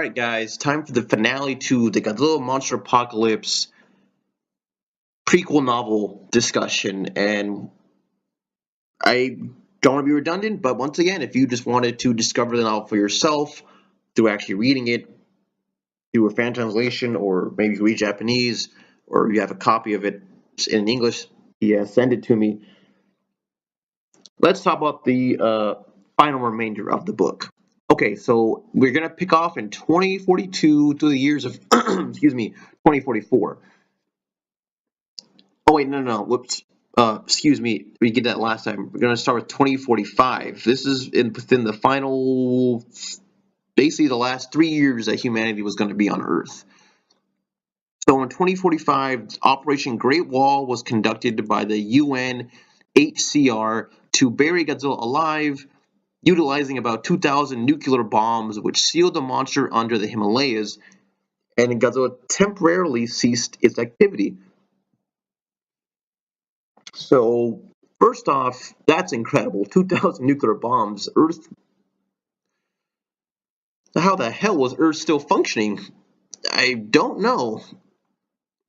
Alright guys, time for the finale to the Godzilla Monster Apocalypse prequel novel discussion, and I don't want to be redundant, but once again, if you just wanted to discover the novel for yourself through actually reading it through a fan translation, or maybe you read Japanese, or you have a copy of it in English, yeah, send it to me. Let's talk about the final remainder of the book. Okay, so we're gonna pick off in 2042 through the years of, excuse me, 2044. Oh wait, no, whoops. Excuse me, we did that last time. We're gonna start with 2045. This is within the final, basically the last 3 years that humanity was going to be on Earth. So in 2045, Operation Great Wall was conducted by the UNHCR to bury Godzilla alive, utilizing about 2,000 nuclear bombs, which sealed the monster under the Himalayas, and Godzilla temporarily ceased its activity. So, first off, that's incredible. 2,000 nuclear bombs. Earth. How the hell was Earth still functioning? I don't know.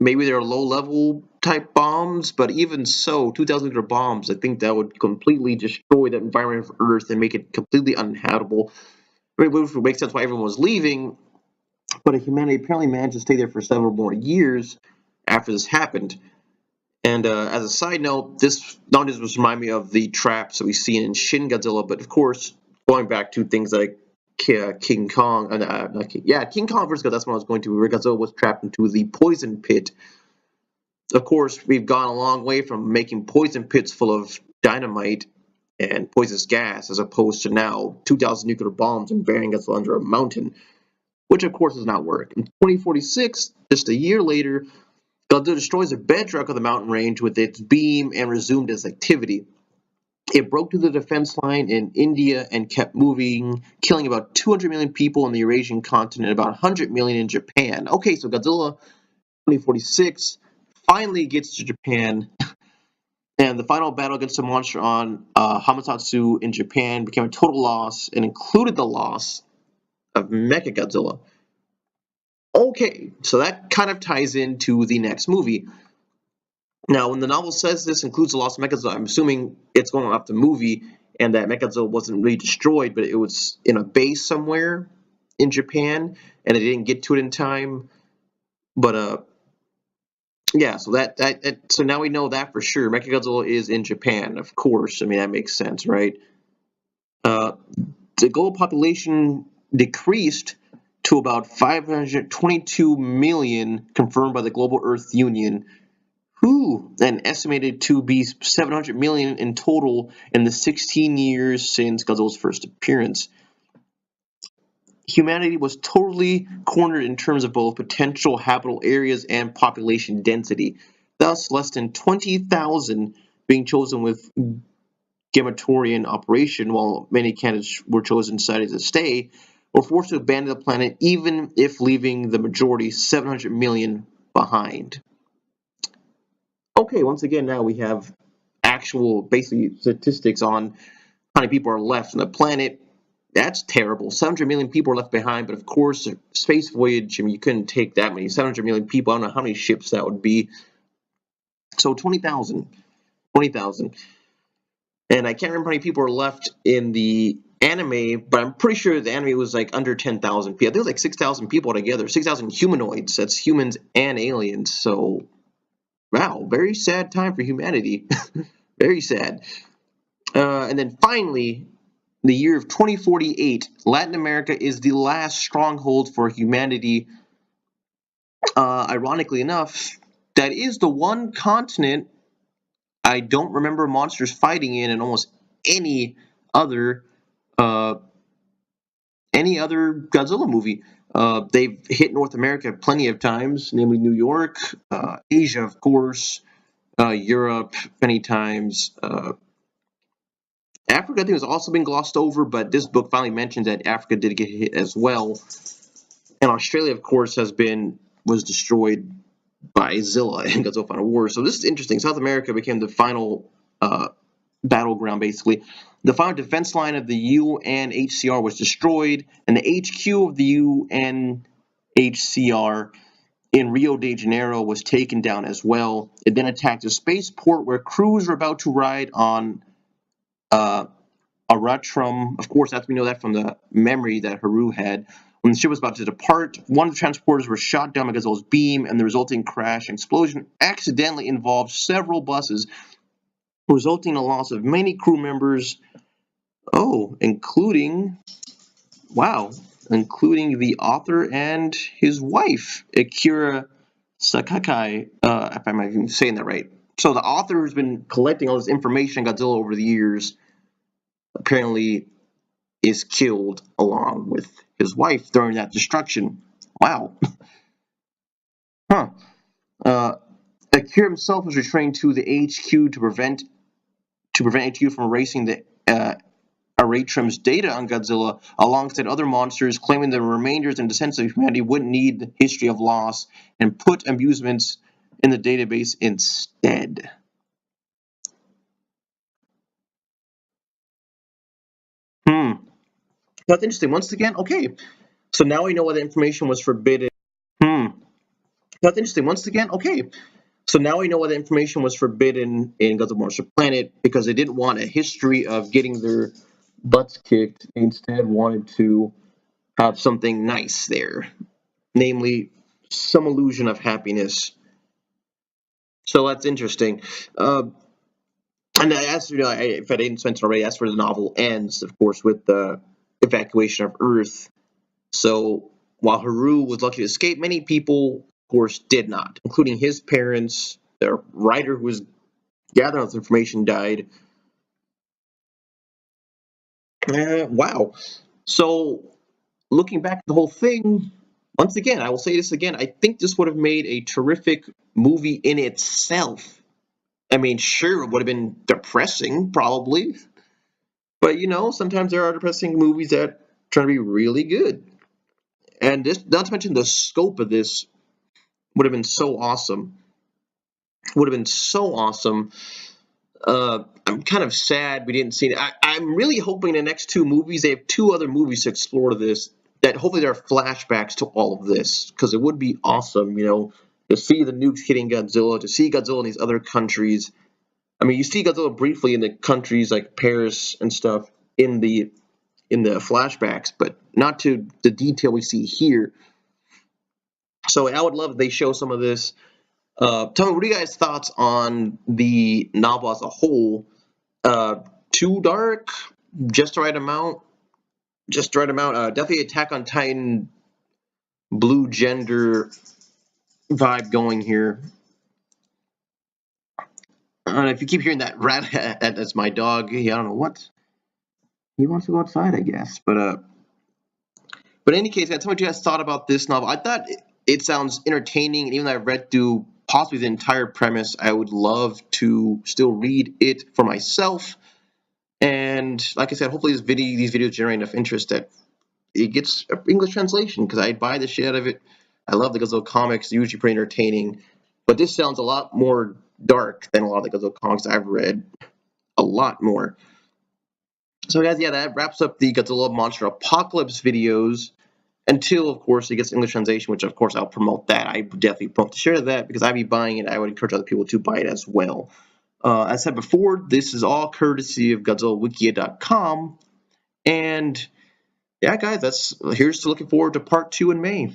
Maybe they're low level type bombs, but even so, 2,000 nuclear bombs, I think that would completely destroy the environment of Earth and make it completely uninhabitable. I mean, which would make sense why everyone was leaving, but humanity apparently managed to stay there for several more years after this happened. And as a side note, this not just remind me of the traps that we see in Shin Godzilla, but of course, going back to things like King Kong, King Kong versus Godzilla, that's what I was going to, where Godzilla was trapped into the poison pit. Of course, we've gone a long way from making poison pits full of dynamite and poisonous gas, as opposed to now 2,000 nuclear bombs and burying Godzilla under a mountain, which of course does not work. In 2046, just a year later, Godzilla destroys the bedrock of the mountain range with its beam and resumed its activity. It broke through the defense line in India and kept moving, killing about 200 million people on the Eurasian continent and about 100 million in Japan. Okay, so Godzilla 2046 finally gets to Japan, and the final battle against the monster on Hamamatsu in Japan became a total loss and included the loss of Mechagodzilla. Okay, so that kind of ties into the next movie. Now, when the novel says this includes the loss of Mechagodzilla, I'm assuming it's going off the movie and that Mechagodzilla wasn't really destroyed, but it was in a base somewhere in Japan, and they didn't get to it in time. But yeah, so so now we know that for sure. Mechagodzilla is in Japan, of course. I mean, that makes sense, right? Uh, the global population decreased to about 522 million, confirmed by the Global Earth Union, and estimated to be 700 million in total in the 16 years since Godzilla's first appearance. Humanity was totally cornered in terms of both potential habitable areas and population density, thus less than 20,000 being chosen with Gematorian operation, while many candidates were chosen decided to stay, were forced to abandon the planet even if leaving the majority, 700 million, behind. Okay, once again, now we have actual, basically, statistics on how many people are left on the planet. That's terrible. 700 million people are left behind, but of course, space voyage, I mean, you couldn't take that many. 700 million people, I don't know how many ships that would be. So 20,000. 20,000. And I can't remember how many people are left in the anime, but I'm pretty sure the anime was like under 10,000 people. I think it was like 6,000 people altogether. 6,000 humanoids. That's humans and aliens. So, wow, very sad time for humanity. Very sad. And then finally, the year of 2048, Latin America is the last stronghold for humanity. Ironically enough, that is the one continent I don't remember monsters fighting in almost any other uh, Godzilla movie. They've hit North America plenty of times, namely New York, Asia, of course, Europe many times. Africa, I think, has also been glossed over, but this book finally mentions that Africa did get hit as well. And Australia, of course, was destroyed by Zilla in Godzilla Final War. So this is interesting. South America became the final battleground, basically. The final defense line of the UNHCR was destroyed, and the HQ of the UNHCR in Rio de Janeiro was taken down as well. It then attacked a spaceport where crews were about to ride on uh, Aratrum. Of course, as we know that from the memory that Haru had. When the ship was about to depart, one of the transporters was shot down by Godzilla's beam, and the resulting crash and explosion accidentally involved several buses, resulting in the loss of many crew members. Oh, including the author and his wife, Akira Sakakai, if I'm even saying that right. So the author has been collecting all this information on Godzilla over the years. Apparently, is killed along with his wife during that destruction. Wow. Huh. Uh, Akira himself was returning to the HQ to prevent HQ from erasing the Aratrim's data on Godzilla, alongside other monsters, claiming the remainders and descendants of humanity wouldn't need the history of loss and put amusements in the database instead. Hmm. That's interesting. Once again, okay. So now we know why the information was forbidden. Hmm. That's interesting. Once again, okay. So now we know why the information was forbidden in Godzilla Monster Planet, because they didn't want a history of getting their butts kicked. They instead wanted to have something nice there, namely some illusion of happiness. So that's interesting. Uh, and as you know, if I didn't mention already, that's where the novel ends, of course, with the evacuation of Earth. So while Haru was lucky to escape, many people, of course, did not, including his parents. The writer who was gathering this information died. Wow. So looking back at the whole thing, once again, I will say this again. I think this would have made a terrific movie in itself. I mean, sure, it would have been depressing, probably, but sometimes there are depressing movies that try to be really good. And this, not to mention the scope of this, would have been so awesome. Would have been so awesome. I'm kind of sad we didn't see it. I'm really hoping the next two movies, they have two other movies to explore this, that hopefully there are flashbacks to all of this, because it would be awesome, to see the nukes hitting Godzilla, to see Godzilla in these other countries. I mean, you see Godzilla briefly in the countries like Paris and stuff in the flashbacks, but not to the detail we see here. So I would love if they show some of this. Tell me, what are you guys' thoughts on the novel as a whole? Uh, Too dark, just the right amount, just the right amount. Definitely Attack on Titan, blue gender vibe going here. If you keep hearing that rat, that's my dog. I don't know what he wants to go outside, I guess. But in any case, that's what you guys thought about this novel. I thought it sounds entertaining, and even though I read through possibly the entire premise, I would love to still read it for myself. And like I said, hopefully these videos generate enough interest that it gets an English translation, because I buy the shit out of it. I love the Godzilla comics; they're usually pretty entertaining. But this sounds a lot more dark than a lot of the Godzilla comics I've read. A lot more. So guys, yeah, that wraps up the Godzilla Monster Apocalypse videos. Until, of course, it gets English translation, which, of course, I'll promote that. I definitely promote to share that, because I'd be buying it. I would encourage other people to buy it as well. As I said before, this is all courtesy of GodzillaWikia.com. And, yeah, guys, here's to looking forward to part 2 in May.